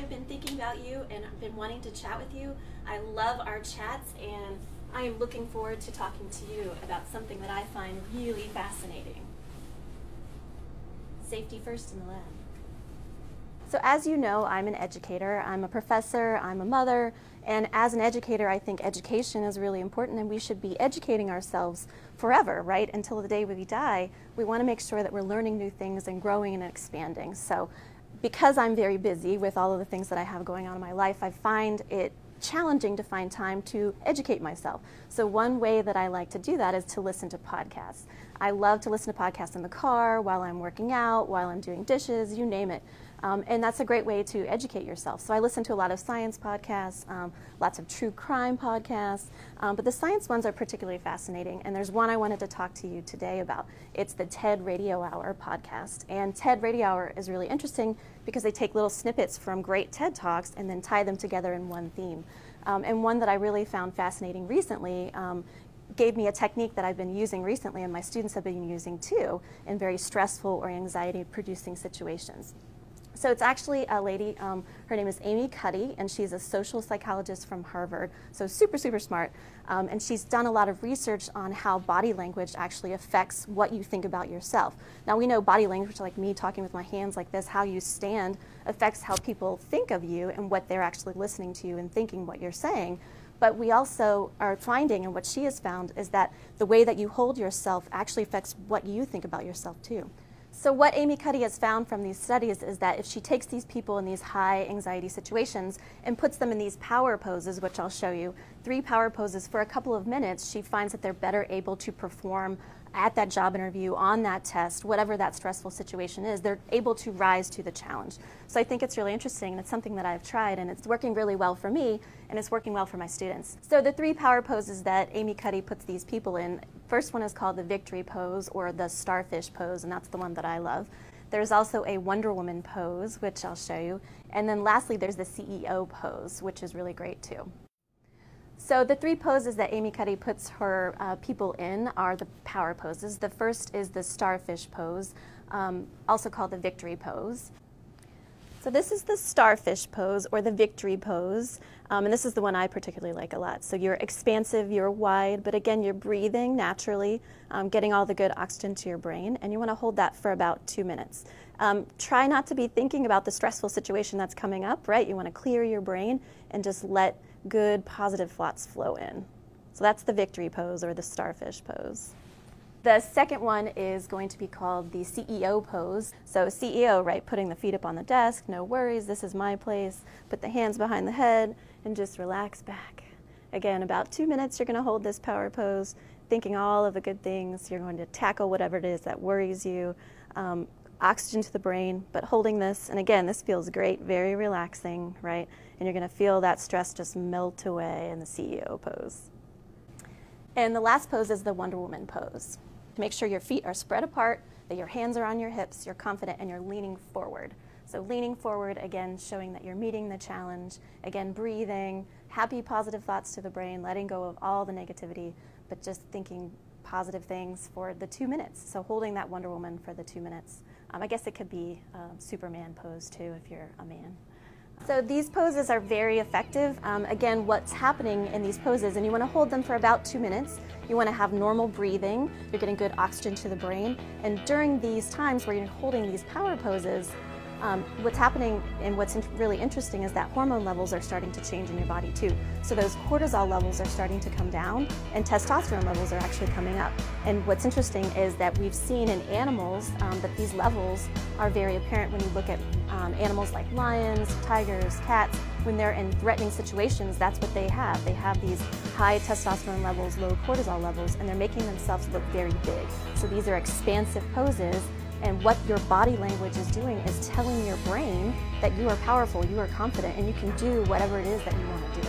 I've been thinking about you and I've been wanting to chat with you. I love our chats and I am looking forward to talking to you about something that I find really fascinating. Safety first in the lab. So as you know, I'm an educator, I'm a professor, I'm a mother, and as an educator, I think education is really important and we should be educating ourselves forever, right? Until the day we die, we want to make sure that we're learning new things and growing and expanding. So because I'm very busy with all of the things that I have going on in my life, I find it challenging to find time to educate myself. So one way that I like to do that is to listen to podcasts. I love to listen to podcasts in the car, while I'm working out, while I'm doing dishes, you name it. And that's a great way to educate yourself. So I listen to a lot of science podcasts, lots of true crime podcasts, but the science ones are particularly fascinating. And there's one I wanted to talk to you today about. It's the TED Radio Hour podcast. And TED Radio Hour is really interesting because they take little snippets from great TED Talks and then tie them together in one theme. And one that I really found fascinating recently gave me a technique that I've been using recently and my students have been using too in very stressful or anxiety-producing situations. So it's actually a lady, her name is Amy Cuddy, and she's a social psychologist from Harvard, so super, super smart. And she's done a lot of research on how body language actually affects what you think about yourself. Now we know body language, like me talking with my hands like this, how you stand affects how people think of you and what they're actually listening to you and thinking what you're saying. But we also are finding, and what she has found, is that the way that you hold yourself actually affects what you think about yourself too. So what Amy Cuddy has found from these studies is that if she takes these people in these high anxiety situations and puts them in these power poses, which I'll show you, 3 power poses for a couple of minutes, she finds that they're better able to perform at that job interview, on that test, whatever that stressful situation is, they're able to rise to the challenge. So I think it's really interesting and it's something that I've tried and it's working really well for me and it's working well for my students. So the 3 power poses that Amy Cuddy puts these people in, first one is called the victory pose or the starfish pose, and that's the one that I love. There's also a Wonder Woman pose, which I'll show you. And then lastly, there's the CEO pose, which is really great too. So the 3 poses that Amy Cuddy puts her people in are the power poses. The first is the starfish pose, also called the victory pose. So this is the starfish pose or the victory pose, and this is the one I particularly like a lot. So you're expansive, you're wide, but again you're breathing naturally, getting all the good oxygen to your brain, and you want to hold that for about 2 minutes. Try not to be thinking about the stressful situation that's coming up, right? You want to clear your brain and just let good positive thoughts flow in. So that's the victory pose or the starfish pose. The second one is going to be called the CEO pose. So CEO, right, putting the feet up on the desk, no worries, this is my place. Put the hands behind the head and just relax back. Again, about 2 minutes you're going to hold this power pose, thinking all of the good things. You're going to tackle whatever it is that worries you. Oxygen to the brain, but holding this, and again, this feels great, very relaxing, right? And you're going to feel that stress just melt away in the CEO pose. And the last pose is the Wonder Woman pose. Make sure your feet are spread apart, that your hands are on your hips, you're confident, and you're leaning forward. So leaning forward, again, showing that you're meeting the challenge. Again, breathing, happy, positive thoughts to the brain, letting go of all the negativity, but just thinking positive things for the 2 minutes. So holding that Wonder Woman for the 2 minutes. I guess it could be a Superman pose too if you're a man. So these poses are very effective. Again, what's happening in these poses, and you want to hold them for about 2 minutes. You want to have normal breathing. You're getting good oxygen to the brain. And during these times where you're holding these power poses, what's happening and what's really interesting is that hormone levels are starting to change in your body too. So those cortisol levels are starting to come down and testosterone levels are actually coming up. And what's interesting is that we've seen in animals that these levels are very apparent when you look at animals like lions, tigers, cats. When they're in threatening situations, that's what they have. They have these high testosterone levels, low cortisol levels, and they're making themselves look very big. So these are expansive poses. And what your body language is doing is telling your brain that you are powerful, you are confident, and you can do whatever it is that you want to do.